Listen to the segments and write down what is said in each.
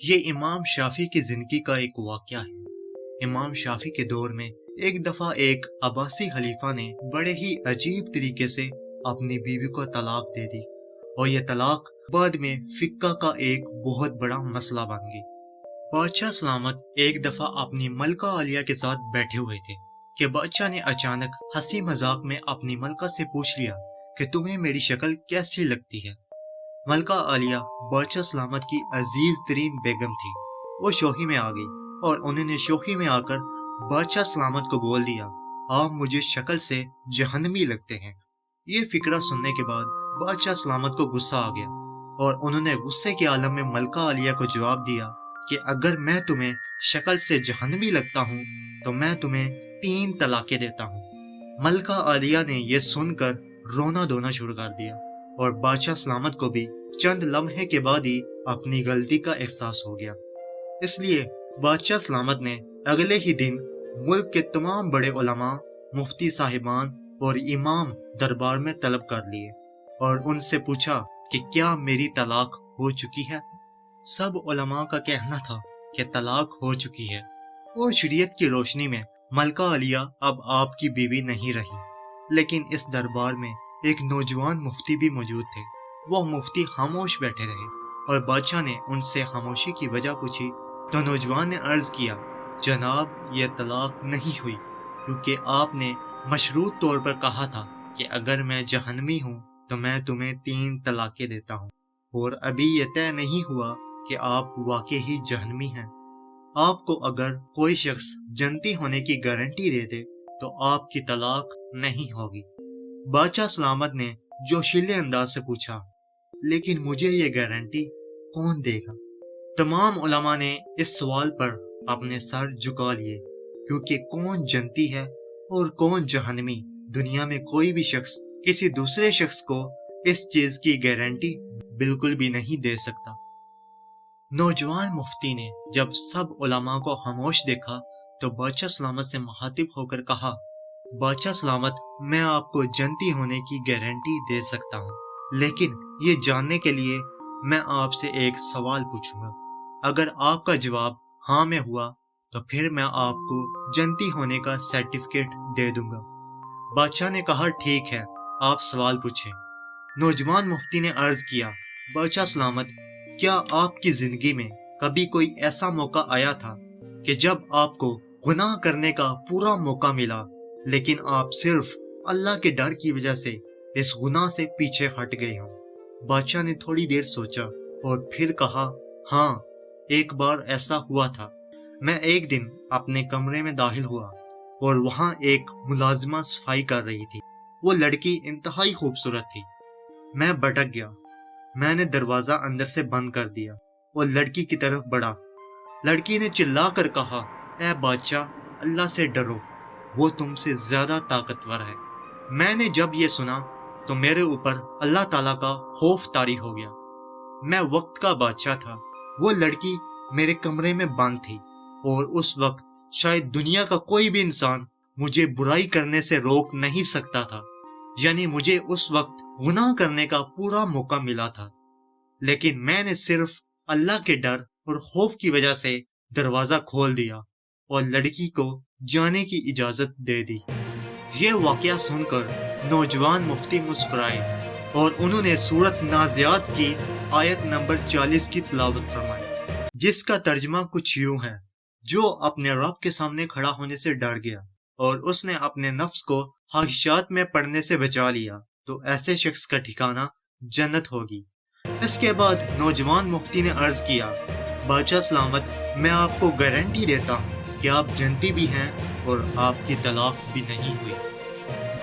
یہ امام شافی کی زندگی کا ایک واقعہ ہے۔ امام شافی کے دور میں ایک دفعہ ایک عباسی خلیفہ نے بڑے ہی عجیب طریقے سے اپنی بیوی کو طلاق دے دی، اور یہ طلاق بعد میں فقہ کا ایک بہت بڑا مسئلہ بن گئی۔ بادشاہ سلامت ایک دفعہ اپنی ملکہ عالیہ کے ساتھ بیٹھے ہوئے تھے کہ بادشاہ نے اچانک ہنسی مذاق میں اپنی ملکہ سے پوچھ لیا کہ تمہیں میری شکل کیسی لگتی ہے۔ ملکہ عالیہ بادشاہ سلامت کی عزیز ترین بیگم تھی۔ وہ شوخی میں آ گئی اور انہوں نے شوخی میں آ کر بادشاہ سلامت کو بول دیا، آپ مجھے شکل سے جہنمی لگتے ہیں۔ یہ فقرہ سننے کے بعد بادشاہ سلامت کو غصہ آ گیا، اور انہوں نے غصے کے عالم میں ملکہ عالیہ کو جواب دیا کہ اگر میں تمہیں شکل سے جہنمی لگتا ہوں تو میں تمہیں 3 طلاقیں دیتا ہوں۔ ملکہ عالیہ نے یہ سن کر رونا دھونا شروع کر دیا، اور بادشاہ سلامت کو بھی چند لمحے کے بعد ہی اپنی غلطی کا احساس ہو گیا۔ اس لیے بادشاہ سلامت نے اگلے ہی دن ملک کے تمام بڑے علماء، مفتی صاحبان اور امام دربار میں طلب کر لیے، اور ان سے پوچھا کہ کیا میری طلاق ہو چکی ہے؟ سب علماء کا کہنا تھا کہ طلاق ہو چکی ہے، اور شریعت کی روشنی میں ملکہ عالیہ اب آپ کی بیوی نہیں رہی۔ لیکن اس دربار میں ایک نوجوان مفتی بھی موجود تھے۔ وہ مفتی خاموش بیٹھے رہے، اور بادشاہ نے ان سے خاموشی کی وجہ پوچھی تو نوجوان نے عرض کیا، جناب یہ طلاق نہیں ہوئی، کیونکہ آپ نے مشروط طور پر کہا تھا کہ اگر میں جہنمی ہوں تو میں تمہیں 3 طلاقیں دیتا ہوں، اور ابھی یہ طے نہیں ہوا کہ آپ واقعی ہی جہنمی ہیں۔ آپ کو اگر کوئی شخص جنتی ہونے کی گارنٹی دے دے تو آپ کی طلاق نہیں ہوگی۔ بادشاہ سلامت نے جوشیلے انداز سے پوچھا، لیکن مجھے یہ گارنٹی کون دے گا؟ تمام علماء نے اس سوال پر اپنے سر جھکا لیے، کیونکہ کون جنتی ہے اور کون جہنمی، دنیا میں کوئی بھی شخص کسی دوسرے شخص کو اس چیز کی گارنٹی بالکل بھی نہیں دے سکتا۔ نوجوان مفتی نے جب سب علماء کو خاموش دیکھا تو بادشاہ سلامت سے مخاطب ہو کر کہا، بادشاہ سلامت، میں آپ کو جنتی ہونے کی گارنٹی دے سکتا ہوں، لیکن یہ جاننے کے لیے میں آپ سے ایک سوال پوچھوں گا۔ اگر آپ کا جواب ہاں میں ہوا تو پھر میں آپ کو جنتی ہونے کا سرٹیفکیٹ دے دوں گا۔ بادشاہ نے کہا، ٹھیک ہے، آپ سوال پوچھیں۔ نوجوان مفتی نے عرض کیا، بادشاہ سلامت، کیا آپ کی زندگی میں کبھی کوئی ایسا موقع آیا تھا کہ جب آپ کو گناہ کرنے کا پورا موقع ملا، لیکن آپ صرف اللہ کے ڈر کی وجہ سے اس گناہ سے پیچھے ہٹ گئے ہوں؟ بادشاہ نے تھوڑی دیر سوچا اور پھر کہا، ہاں، ایک بار ایسا ہوا تھا۔ میں ایک دن اپنے کمرے میں داخل ہوا اور وہاں ایک ملازمہ صفائی کر رہی تھی۔ وہ لڑکی انتہائی خوبصورت تھی۔ میں بھٹک گیا۔ میں نے دروازہ اندر سے بند کر دیا اور لڑکی کی طرف بڑھا۔ لڑکی نے چلا کر کہا، اے بادشاہ، اللہ سے ڈرو، وہ تم سے زیادہ طاقتور ہے۔ میں نے جب یہ سنا تو میرے اوپر اللہ تعالیٰ کا خوف طاری ہو گیا۔ میں وقت کا بادشاہ تھا۔ وہ لڑکی میرے کمرے میں بند تھی، اور اس وقت شاید دنیا کا کوئی بھی انسان مجھے برائی کرنے سے روک نہیں سکتا تھا، یعنی مجھے اس وقت گناہ کرنے کا پورا موقع ملا تھا، لیکن میں نے صرف اللہ کے ڈر اور خوف کی وجہ سے دروازہ کھول دیا اور لڑکی کو جانے کی اجازت دے دی۔ یہ واقعہ سن کر نوجوان مفتی مسکرائے، اور انہوں نے سورۃ نازعات کی آیت نمبر 40 کی تلاوت فرمائی، جس کا ترجمہ کچھ یوں ہے، جو اپنے رب کے سامنے کھڑا ہونے سے ڈر گیا اور اس نے اپنے نفس کو خواہشات میں پڑنے سے بچا لیا تو ایسے شخص کا ٹھکانہ جنت ہوگی۔ اس کے بعد نوجوان مفتی نے عرض کیا، بادشاہ سلامت، میں آپ کو گارنٹی دیتا ہوں کہ آپ جنتی بھی ہیں اور آپ کی طلاق بھی نہیں ہوئی۔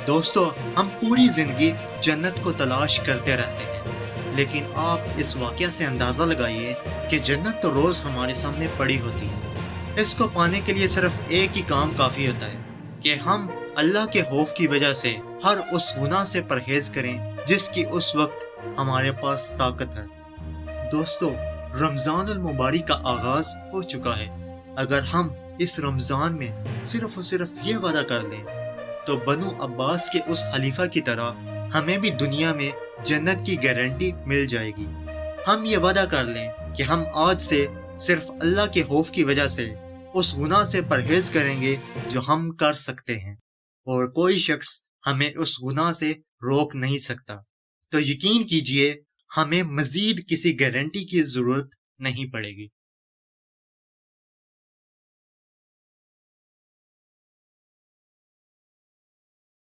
دوستو، ہم پوری زندگی جنت کو تلاش کرتے رہتے ہیں، لیکن آپ اس واقعہ سے اندازہ لگائیے کہ جنت تو روز ہمارے سامنے پڑی ہوتی ہے۔ اس کو پانے کے لیے صرف ایک ہی کام کافی ہوتا ہے کہ ہم اللہ کے خوف کی وجہ سے ہر اس گناہ سے پرہیز کریں جس کی اس وقت ہمارے پاس طاقت ہے۔ دوستو، رمضان المبارک کا آغاز ہو چکا ہے۔ اگر ہم اس رمضان میں صرف اور صرف یہ وعدہ کر لیں تو بنو عباس کے اس خلیفہ کی طرح ہمیں بھی دنیا میں جنت کی گارنٹی مل جائے گی۔ ہم یہ وعدہ کر لیں کہ ہم آج سے صرف اللہ کے خوف کی وجہ سے اس گناہ سے پرہیز کریں گے جو ہم کر سکتے ہیں، اور کوئی شخص ہمیں اس گناہ سے روک نہیں سکتا۔ تو یقین کیجئے ہمیں مزید کسی گارنٹی کی ضرورت نہیں پڑے گی۔